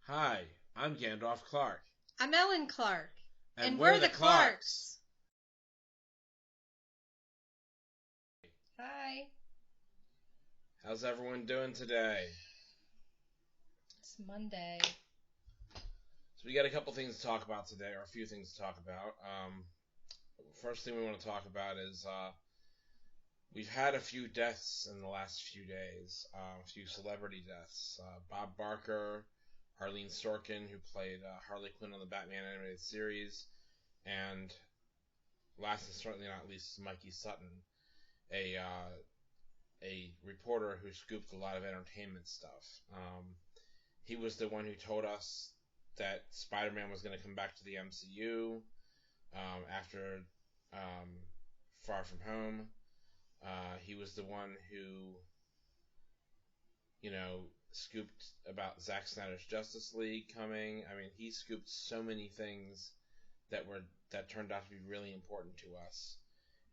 Hi, I'm Gandalf Clark. I'm Ellen Clark. And we're the Clarks. Hi. How's everyone doing today? It's Monday. So we got a couple things to talk about today, or a few things to talk about. First thing we want to talk about is we've had a few deaths in the last few days, a few celebrity deaths. Bobbarker, Arlenesorken, who played Harley Quinn on the Batman animated series, and last and certainly not least, Mikey Sutton, a reporter who scooped a lot of entertainment stuff. He was the one who told us that Spider-Man was going to come back to the MCU after Far From Home. He was the one who, scooped about Zack Snyder's Justice League coming. I mean, he scooped so many things that turned out to be really important to us.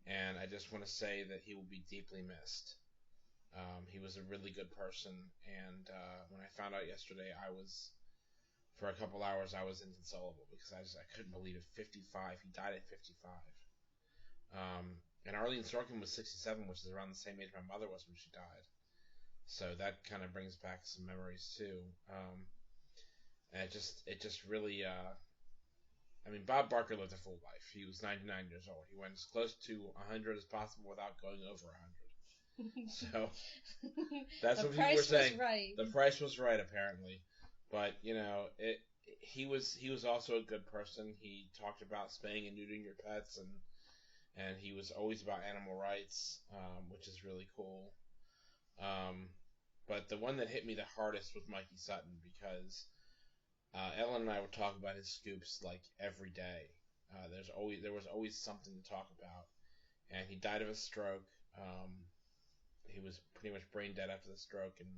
And I just want to say that he will be deeply missed. He was a really good person, and when I found out yesterday, for a couple hours, I was inconsolable because I couldn't believe it. 55, he died at 55. And Arlenesorken was 67, which is around the same age my mother was when she died. So that kind of brings back some memories too. And it just really, I mean, Bob Barker lived a full life. He was 99 years old. He went as close to 100 as possible without going over 100. So that's what people were saying. Right. The price was right, apparently. But he was also a good person. He talked about spaying and neutering your pets, and he was always about animal rights, which is really cool. But the one that hit me the hardest was Mikey Sutton, because Ellen and I would talk about his scoops like every day. There was always something to talk about, and he died of a stroke. He was pretty much brain dead after the stroke, and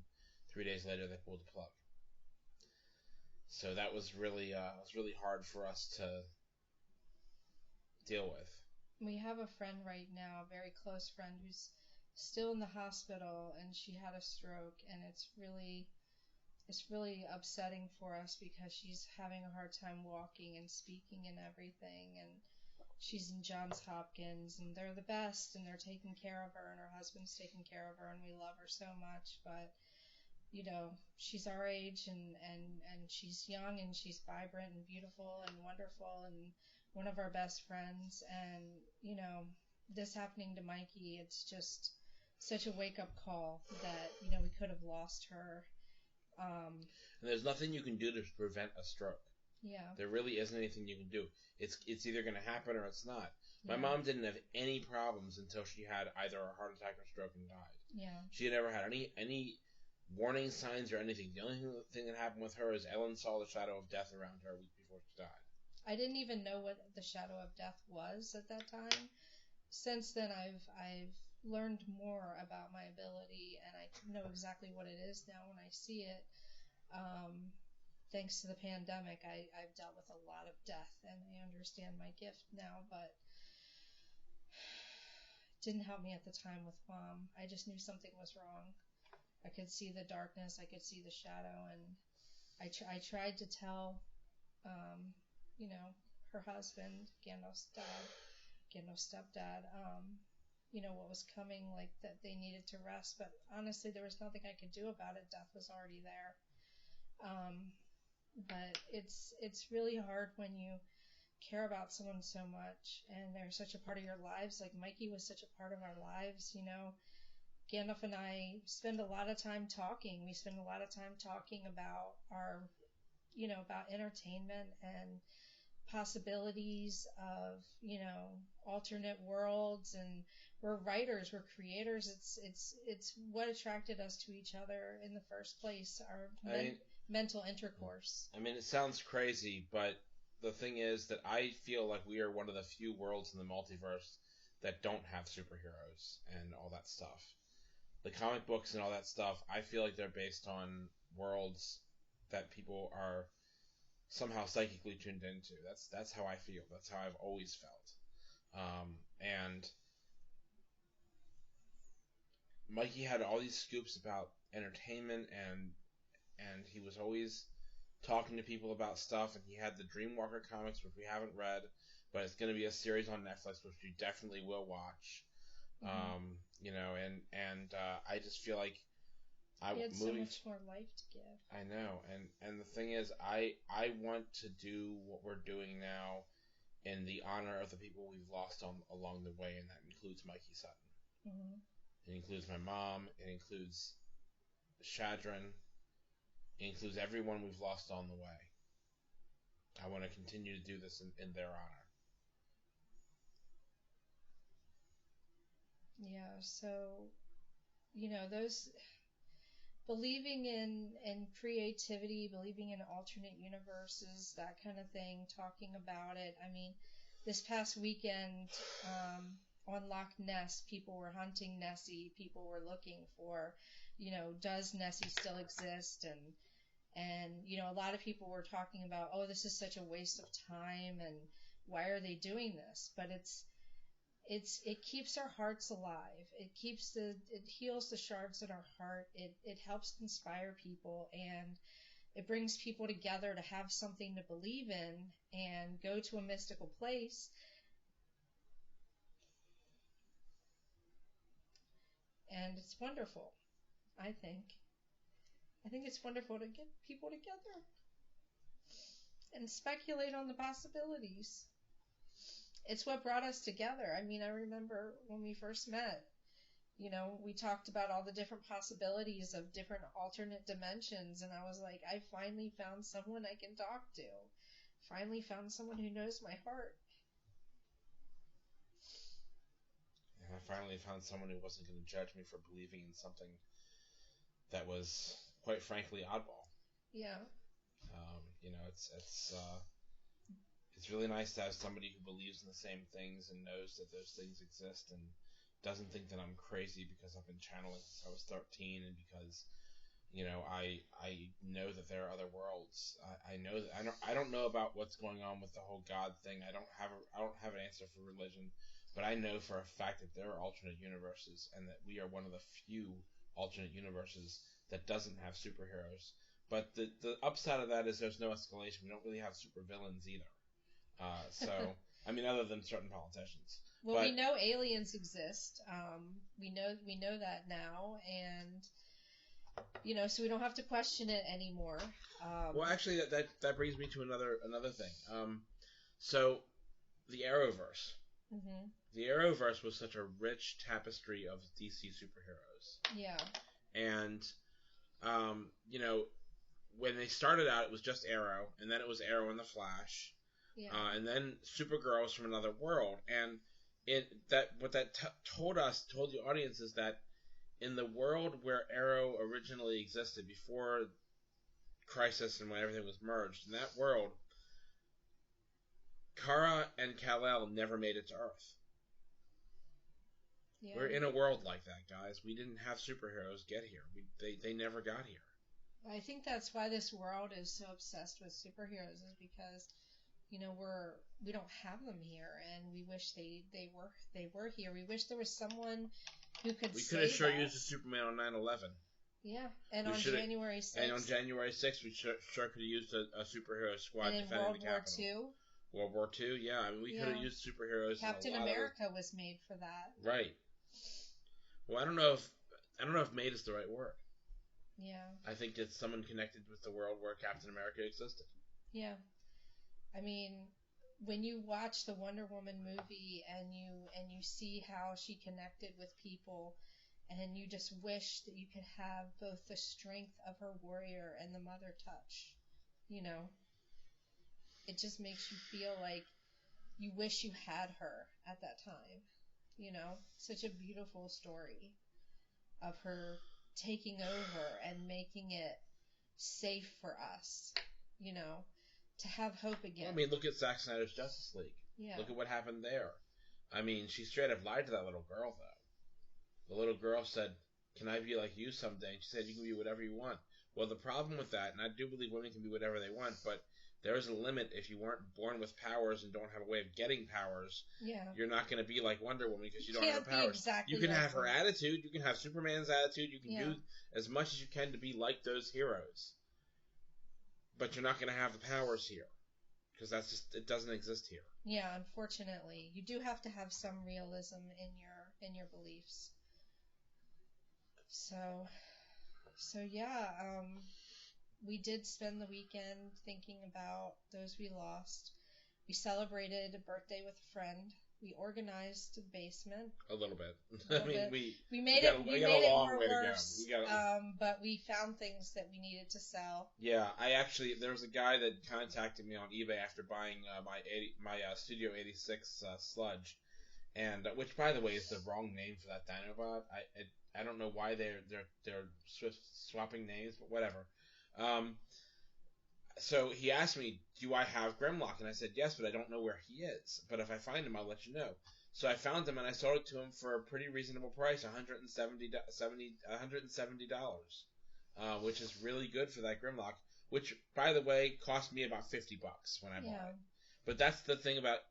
3 days later they pulled the plug. So that was really hard for us to deal with. We have a friend right now, a very close friend, who's still in the hospital, and she had a stroke, and it's really upsetting for us because she's having a hard time walking and speaking and everything, and she's in Johns Hopkins, and they're the best, and they're taking care of her, and her husband's taking care of her, and we love her so much. But she's our age, and she's young, and she's vibrant and beautiful and wonderful, and one of our best friends. And this happening to Mikey, it's just such a wake-up call that we could have lost her. And there's nothing you can do to prevent a stroke. Yeah. There really isn't anything you can do. It's either going to happen or it's not. My Yeah. mom didn't have any problems until she had either a heart attack or stroke and died. Yeah. She had never had any warning signs or anything. The only thing that happened with her is Ellen saw the shadow of death around her a week before she died. I didn't even know what the shadow of death was at that time. Since then, I've learned more about my ability, and I know exactly what it is now when I see it. Thanks to the pandemic, I've dealt with a lot of death, and I understand my gift now, but it didn't help me at the time with Mom. I just knew something was wrong. I could see the darkness, I could see the shadow, and I tried to tell, her husband, Gandalf's stepdad, what was coming, like that they needed to rest, but honestly, there was nothing I could do about it. Death was already there. But it's really hard when you care about someone so much and they're such a part of your lives. Like Mikey was such a part of our lives. Gandalf and I spend a lot of time talking. We spend a lot of time talking about about entertainment and possibilities of, alternate worlds, and we're writers, we're creators. It's what attracted us to each other in the first place, our mental intercourse. I mean, it sounds crazy, but the thing is that I feel like we are one of the few worlds in the multiverse that don't have superheroes and all that stuff. The comic books and all that stuff, I feel like they're based on worlds that people are somehow psychically tuned into. That's how I feel. That's how I've always felt. And Mikey had all these scoops about entertainment, and he was always talking to people about stuff, and he had the Dreamwalker comics, which we haven't read, but it's going to be a series on Netflix, which we definitely will watch. Mm-hmm. I just feel like he had so much more life to give. I know, and the thing is, I want to do what we're doing now in the honor of the people we've lost along the way, and that includes Mikey Sutton. Mm-hmm. It includes my mom. It includes Shadron. It includes everyone we've lost on the way. I want to continue to do this in their honor. Yeah, so, those believing in creativity, believing in alternate universes, that kind of thing, talking about it. I mean, this past weekend on Loch Ness, people were hunting Nessie. People were looking for, does Nessie still exist? And a lot of people were talking about, oh, this is such a waste of time, and why are they doing this? But it keeps our hearts alive. It heals the shards in our heart. It helps inspire people, and it brings people together to have something to believe in and go to a mystical place. And it's wonderful, I think. I think it's wonderful to get people together and speculate on the possibilities. It's what brought us together. I mean, I remember when we first met, we talked about all the different possibilities of different alternate dimensions, and I was like, I finally found someone I can talk to. Finally found someone who knows my heart. And I finally found someone who wasn't going to judge me for believing in something that was, quite frankly, oddball. Yeah. It's really nice to have somebody who believes in the same things and knows that those things exist and doesn't think that I'm crazy because I've been channeling since I was 13 and because, I know that there are other worlds. I know that I don't know about what's going on with the whole God thing. I don't have an answer for religion, but I know for a fact that there are alternate universes and that we are one of the few alternate universes that doesn't have superheroes. But the upside of that is there's no escalation. We don't really have supervillains either. Other than certain politicians. Well, we know aliens exist. We know that now, and so we don't have to question it anymore. Well, actually, that brings me to another thing. So the Arrowverse. Mm-hmm. The Arrowverse was such a rich tapestry of DC superheroes. Yeah. And when they started out, it was just Arrow, and then it was Arrow and the Flash. Yeah. And then Supergirl was from another world, and told the audience is that in the world where Arrow originally existed before Crisis and when everything was merged, in that world, Kara and Kal-El never made it to Earth. Yeah. We're in a world like that, guys. We didn't have superheroes get here. They never got here. I think that's why this world is so obsessed with superheroes, is because we don't have them here, and we wish they were here. We wish there was someone who could. We could have sure used a Superman on 9/11. Yeah, and on January 6th. And on January 6th, we sure could have used a superhero squad defending the Capitol. World War II, yeah. I mean, we could have used superheroes. Captain America was made for that. Right. Well, I don't know if "made" is the right word. Yeah. I think it's someone connected with the world where Captain America existed. Yeah. I mean, when you watch the Wonder Woman movie and you see how she connected with people, and you just wish that you could have both the strength of her warrior and the mother touch, it just makes you feel like you wish you had her at that time, such a beautiful story of her taking over and making it safe for us, to have hope again. Well, I mean, look at Zack Snyder's Justice League. Yeah. Look at what happened there. I mean, she straight up lied to that little girl, though. The little girl said, "Can I be like you someday?" And she said, "You can be whatever you want." Well, the problem with that, and I do believe women can be whatever they want, but there is a limit. If you weren't born with powers and don't have a way of getting powers, you're not going to be like Wonder Woman because you don't have powers. Exactly, you can have her attitude. You can have Superman's attitude. You can do as much as you can to be like those heroes. but you're not going to have the powers here because it doesn't exist here. Yeah, unfortunately, you do have to have some realism in your beliefs. So yeah, we did spend the weekend thinking about those we lost. We celebrated a birthday with a friend. We organized the basement. A little bit. I mean, we made it more worse. But we found things that we needed to sell. Yeah, there was a guy that contacted me on eBay after buying my Studio 86 sludge, and which, by the way, is the wrong name for that Dinobot. I don't know why they're swapping names, but whatever. So he asked me, do I have Grimlock? And I said, yes, but I don't know where he is. But if I find him, I'll let you know. So I found him, and I sold it to him for a pretty reasonable price, $170, which is really good for that Grimlock, which, by the way, cost me about $50 when I bought it. But that's the thing about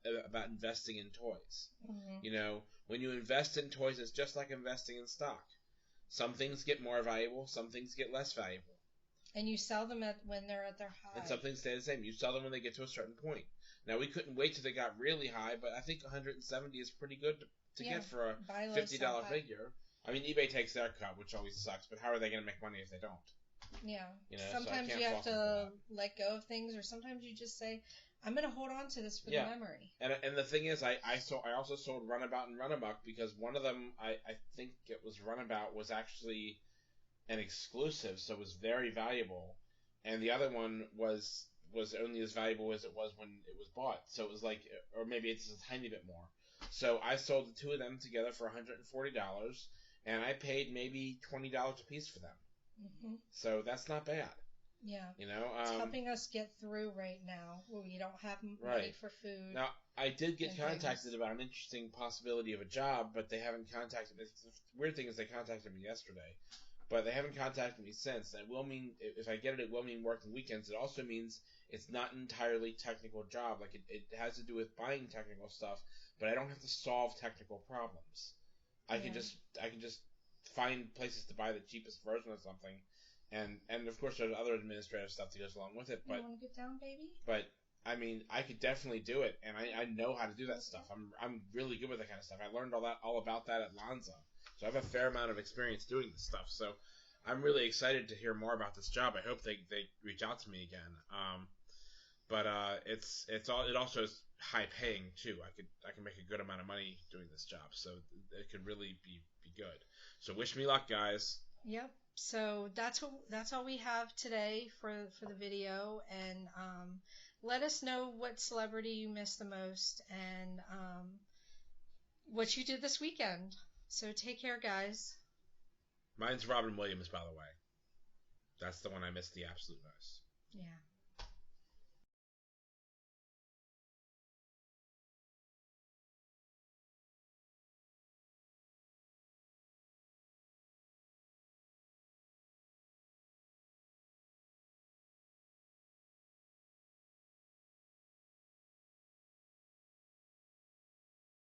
investing in toys. Mm-hmm. You know, when you invest in toys, it's just like investing in stock. Some things get more valuable, some things get less valuable. And you sell them when they're at their high. And some things stay the same. You sell them when they get to a certain point. Now, we couldn't wait till they got really high, but I think 170 is pretty good to get for a $50 figure. I mean, eBay takes their cut, which always sucks, but how are they going to make money if they don't? Yeah. You know, sometimes you have to let go of things, or sometimes you just say, I'm going to hold on to this for the memory. And the thing is, I also sold Runabout and Runamuck because one of them, I think it was Runabout, was actually an exclusive, so it was very valuable, and the other one was only as valuable as it was when it was bought. So it was like, or maybe it's a tiny bit more. So I sold the two of them together for $140, and I paid maybe $20 a piece for them. Mm-hmm. So that's not bad. Yeah. You know, it's helping us get through right now where we don't have money for food. Now, I did get contacted about an interesting possibility of a job, but they haven't contacted me. The weird thing is they contacted me yesterday, but they haven't contacted me since. That will mean, if I get it, it will mean working weekends. It also means it's not an entirely technical job. Like, it has to do with buying technical stuff, but I don't have to solve technical problems. I can just find places to buy the cheapest version of something. And of course, there's other administrative stuff that goes along with it. But you want to get down, baby? But I mean, I could definitely do it, and I know how to do that stuff. I'm really good with that kind of stuff. I learned all about that at Lanza, so I have a fair amount of experience doing this stuff. So I'm really excited to hear more about this job. I hope they reach out to me again. But it also is high paying too. I can make a good amount of money doing this job, so it could really be good. So wish me luck, guys. Yep. So that's all we have today for the video, and let us know what celebrity you miss the most and what you did this weekend. So take care, guys. Mine's Robin Williams, by the way. That's the one I missed the absolute most. Yeah.